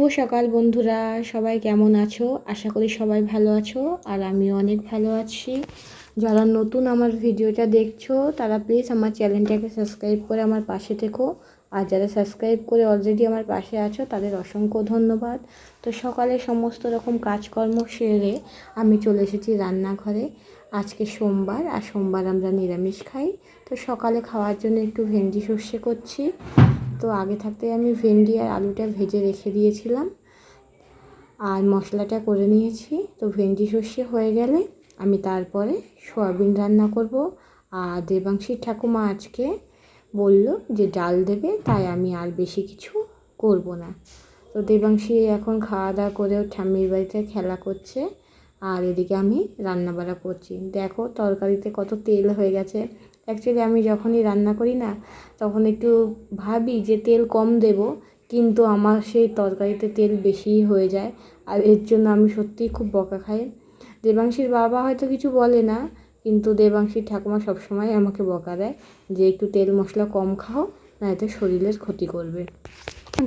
শুভ সকাল বন্ধুরা, সবাই কেমন আছো? আশা করি সবাই ভালো আছো আর আমিও অনেক ভালো আছি। যারা নতুন আমার ভিডিওটা দেখছো তারা প্লিজ আমার চ্যানেলটাকে সাবস্ক্রাইব করে আমার পাশে থেকো। আর যারা সাবস্ক্রাইব করে অলরেডি আমার পাশে আছো তাদের অসংখ্য ধন্যবাদ। তো সকালে সমস্ত রকম কাজকর্ম সেরে আমি চলে এসেছি রান্নাঘরে। আজকে সোমবার, আর সোমবার আমরা নিরামিষ খাই। তো সকালে খাওয়ার জন্য একটু ভেন্ডি সর্ষে করছি। তো আগে থাকতে আমি ভেন্ডি আর আলুটা ভেজে রেখে দিয়েছিলাম আর মশলাটা করে নিয়েছি। তো ভেন্ডি সর্ষে হয়ে গেলে আমি তারপরে সয়াবিন রান্না করব। আর দেবাংশীর ঠাকুমা আজকে বলল যে ডাল দেবে, তাই আমি আর বেশি কিছু করব না। তো দেবাংশী এখন খাওয়া দাওয়া করেও ঠাম্মির বাড়িতে খেলা করছে আর এদিকে আমি রান্নাবাড়া করছি। দেখো তরকারিতে কত তেল হয়ে গেছে। অ্যাকচুয়ালি আমি যখনই রান্না করি না তখন একটু ভাবি যে তেল কম দেব, কিন্তু আমার সেই তরকারিতে তেল বেশিই হয়ে যায়। আর এর জন্য আমি সত্যিই খুব বকা খাই। দেবাংশীর বাবা হয়তো কিছু বলে না, কিন্তু দেবাংশীর ঠাকুমা সবসময় আমাকে বকা দেয় যে একটু তেল মশলা কম খাও, নয়তো শরীরের ক্ষতি করবে।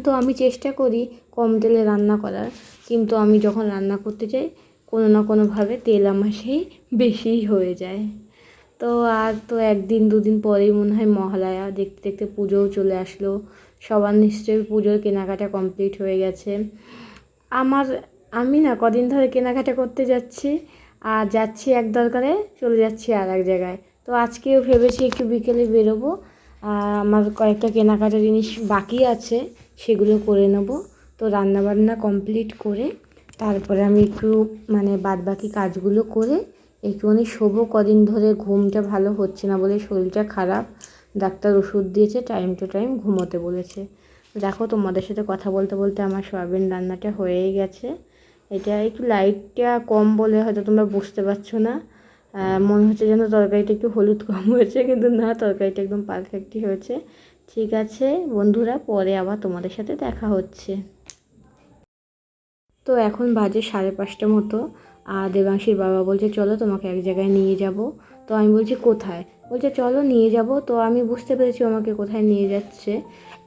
তো আমি চেষ্টা করি কম তেলে রান্না করার, কিন্তু আমি যখন রান্না করতে যাই কোনো না কোনোভাবে তেল আমার সেই বেশিই হয়ে যায়। তো আর তো একদিন দুদিন পরেই মনে হয় মহালয়া, দেখতে দেখতে পুজোও চলে আসলো। সবার নিশ্চয়ই পুজোর কেনাকাটা কমপ্লিট হয়ে গেছে। আমি না কদিন ধরে কেনাকাটা করতে যাচ্ছি, আর যাচ্ছি এক দরকারে, চলে যাচ্ছি আর এক জায়গায়। তো আজকেও ভেবেছি একটু বিকেলে বেরোবো। আর আমার কয়েকটা কেনাকাটা জিনিস বাকি আছে, সেগুলো করে নেব। তো রান্নাবান্না কমপ্লিট করে তারপরে আমি একটু বাদবাকি কাজগুলো করে একটুখানি শোবো। কদিন ধরে ঘুমটা ভালো হচ্ছে না বলে শরীরটা খারাপ, ডাক্তার ওষুধ দিয়েছে, টাইম টু টাইম ঘুমোতে বলেছে। দেখো তোমাদের সাথে কথা বলতে বলতে আমার সয়াবিন রান্নাটা হয়েই গেছে। এটা একটু লাইটটা কম বলে হয়তো তোমরা বুঝতে পারছো না, মনে হচ্ছে যেন তরকারিটা একটু হলুদ কম হয়েছে, কিন্তু না, তরকারিটা একদম পারফেক্টই হয়েছে। ঠিক আছে বন্ধুরা, পরে আবার তোমাদের সাথে দেখা হচ্ছে। তো এখন বাজে 5:30 মতো, আর দেবাংশীর বাবা বলছে চলো তোমাকে এক জায়গায় নিয়ে যাব। তো আমি বলছি কোথায়? বলছে চলো নিয়ে যাব। তো আমি বুঝতে পেরেছি আমাকে কোথায় নিয়ে যাচ্ছে,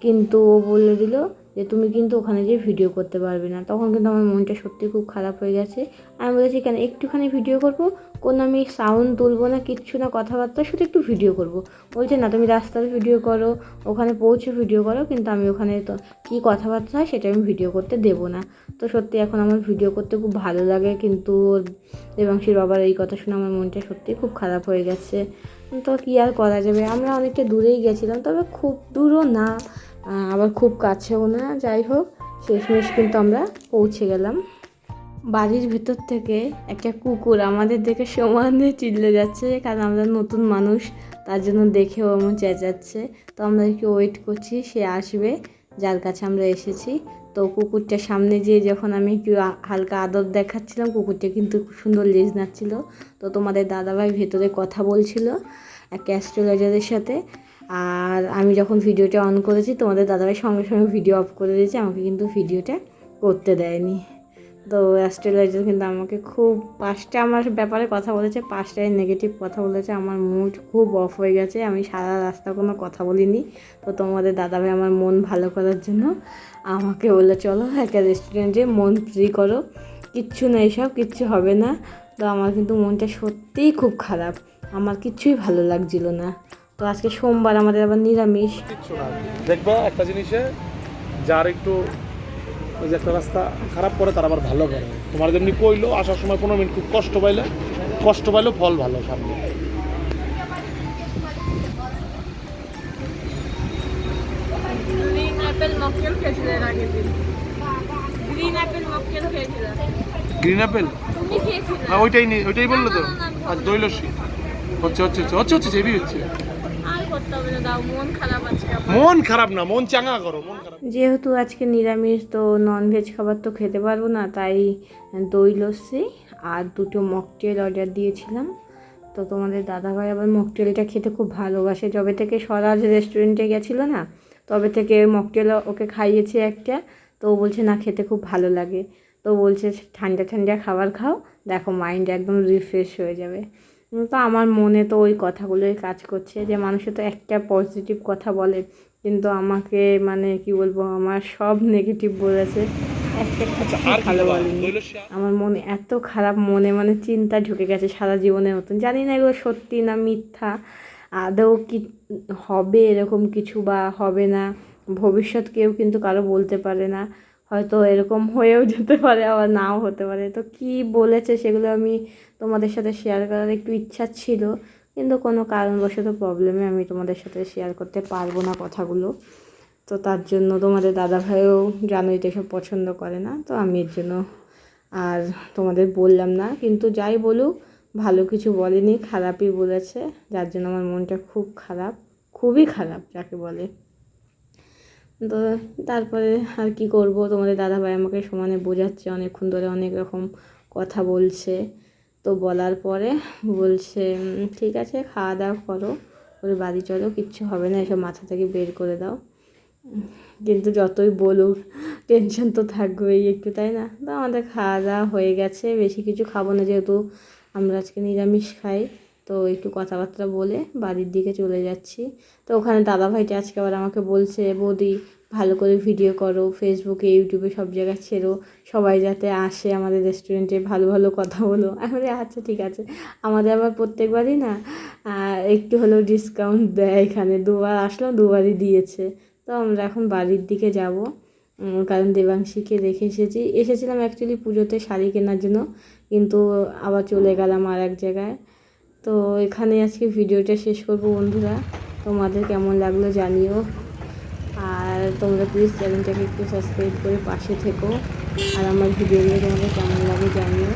কিন্তু ও বলে দিল যে তুমি কিন্তু ওখানে গিয়ে ভিডিও করতে পারবে না। তখন কিন্তু আমার মনটা সত্যি খুব খারাপ হয়ে গেছে। আমি বলেছি কেন, একটুখানি ভিডিও করব, কোনো আমি সাউন্ড তুলবো না, কিচ্ছু না, কথাবার্তা শুধু একটু ভিডিও করব। বলছে না তুমি রাস্তার ভিডিও করো, ওখানে পৌঁছে ভিডিও করো, কিন্তু আমি ওখানে তো কী কথাবার্তা হয় সেটা আমি ভিডিও করতে দেবো না। তো সত্যি এখন আমার ভিডিও করতে খুব ভালো লাগে, কিন্তু দেবাংশীর বাবার এই কথা শুনে আমার মনটা সত্যি খুব খারাপ হয়ে গেছে। তো কী আর করা যাবে, আমরা অনেকটা দূরেই গেছিলাম, তবে খুব দূরও না আবার খুব কাছেও না। যাই হোক, শেষমেশ কিন্তু আমরা পৌঁছে গেলাম। বাড়ির ভিতর থেকে একটা কুকুর আমাদের দেখে সমানে চিল্লে যাচ্ছে, কারণ আমরা নতুন মানুষ, তার জন্য দেখেও এমন চেঁচাচ্ছে। তো আমরা একটু ওয়েট করছি, সে আসবে যার কাছে আমরা এসেছি। তো কুকুরটার সামনে যেয়ে যখন আমি একটু হালকা আদর দেখাচ্ছিলাম, কুকুরটা কিন্তু খুব সুন্দর লেজ নাচ্ছিল। তো তোমাদের দাদাভাই ভেতরে কথা বলছিল একটা অ্যাস্ট্রোলজারের সাথে। আর আমি যখন ভিডিওটা অন করেছি, তোমাদের দাদাভাই সঙ্গে সঙ্গে ভিডিও অফ করে দিয়েছে, আমাকে কিন্তু ভিডিওটা করতে দেয়নি। তো অ্যাস্ট্রোলজার কিন্তু আমাকে খুব 5টা আমার ব্যাপারে কথা বলেছে, 5টাই নেগেটিভ কথা বলেছে। আমার মুড খুব অফ হয়ে গেছে, আমি সারা রাস্তা কোনো কথা বলিনি। তো তোমাদের দাদাভাই আমার মন ভালো করার জন্য আমাকে বললো চলো একটা রেস্টুরেন্টে মন ফ্রি করো, কিচ্ছু না, এসব কিচ্ছু হবে না। তো আমার কিন্তু মনটা সত্যিই খুব খারাপ, আমার কিচ্ছুই ভালো লাগছিল না। তো আজকে সোমবার, আমাদের আবার নিরামিষ। দেখবা একটা জিনিসে যার একটু ওই যে একটা রাস্তা খারাপ করে তার আবার ভালো করে। তোমার যেমনি কইলো আসার সময় 15 মিনিট খুব কষ্ট পাইলো ফল ভালো সামনে। গ্রিন অ্যাপেল হ্যাঁ, ওইটাই বললো তো। আজ দই লস্যি হচ্ছে হেভি হচ্ছে। মন খারাপ না, মন চাঙ্গা করো, মন খারাপ। যেহেতু আজকে নিরামিষ, তো ননভেজ খাবার তো খেতে পারবো না, তাই দই লস্যি আর 2টো মকটেল অর্ডার দিয়েছিলাম। তো তোমাদের দাদাভাই আবার মকটেলটা খেতে খুব ভালোবাসে, যবে থেকে স্বরাজ রেস্টুরেন্টে গেছিলো না, তবে থেকে মকটেল ওকে খাইয়েছে একটা। তো ও বলছে না খেতে খুব ভালো লাগে। তো বলছে ঠান্ডা ঠান্ডা খাবার খাও, দেখো মাইন্ড একদম রিফ্রেশ হয়ে যাবে। তো আমার মনে তো ওই কথাগুলোই কাজ করছে, যে মানুষে তো একটা পজিটিভ কথা বলে, কিন্তু আমাকে কি বলবো, আমার সব নেগেটিভ বলেছে। একটা আচ্ছা কিছু আর কি ভালো বলা? বলেনি। দৈলস্যা আমার মনে এত খারাপ, মনে মানে চিন্তা ঢুকে গেছে সারা জীবনের মতন। জানি না এগুলো সত্যি না মিথ্যা, আদৌ কি হবে এরকম কিছু বা হবে না, ভবিষ্যৎ কেউ কিন্তু কারো বলতে পারে না, হয়তো এরকম হয়েও যেতে পারে আবার নাও হতে পারে। তো কি বলেছে সেগুলো আমি তোমাদের সাথে শেয়ার করার একটু ইচ্ছা ছিল, কিন্তু কোনো কারণবশত প্রবলেমে আমি তোমাদের সাথে শেয়ার করতে পারবো না কথাগুলো। তো তার জন্য তোমাদের দাদাভাইও জানোই তো এসব পছন্দ করে না, তো আমি এর জন্য আর তোমাদের বললাম না। কিন্তু যাই বলুক, ভালো কিছু বলেনি, খারাপই বলেছে, যার জন্য আমার মনটা খুব খারাপ, খুবই খারাপ যাকে বলে। তো তারপরে আর কি করব, তোমাদের দাদাভাই আমাকে সমানে বোঝাচ্ছে, অনেকক্ষণ ধরে অনেক রকম কথা বলছে। তো বলার পরে বলছে ঠিক আছে খাওয়া দাওয়া করো, ওর বাড়ি চলো, কিচ্ছু হবে না, এসব মাথা থেকে বের করে দাও। কিন্তু যতই বলুক টেনশন তো থাকবেই একটু, তাই না? তো আমাদের খাওয়া দাওয়া হয়ে গেছে, বেশি কিছু খাবো না যেহেতু আমরা আজকে নিরামিষ খাই। তো একটু কথাবার্তা বলে বাড়ির দিকে চলে যাচ্ছি। তো ওখানে দাদাভাইটা আজকে আবার আমাকে বলছে, বৌদি ভালো করে ভিডিও করো, ফেসবুকে ইউটিউবে সব জায়গায় ছেড়ো, সবাই যাতে আসে আমাদের রেস্টুরেন্টে, ভালো ভালো কথা বলো। আমি বলি আচ্ছা ঠিক আছে। আমাদের আবার প্রত্যেকবারই না একটু হলেও ডিসকাউন্ট দেয় এখানে, দুবার আসলাম দুবারই দিয়েছে। তো আমরা এখন বাড়ির দিকে যাব, কারণ দেবাংশীকে রেখে এসেছিলাম অ্যাকচুয়ালি পুজোতে শাড়ি কেনার জন্য, কিন্তু আবার চলে গেলাম আর এক জায়গায়। তো এখানে আজকে ভিডিওটা শেষ করবো বন্ধুরা, তোমাদের কেমন লাগলো জানিও, আর তোমরা প্লিজ চ্যানেলটাকে একটু সাবস্ক্রাইব করে পাশে থেকো, আর আমার ভিডিওগুলো তোমাদের কেমন লাগে জানিও।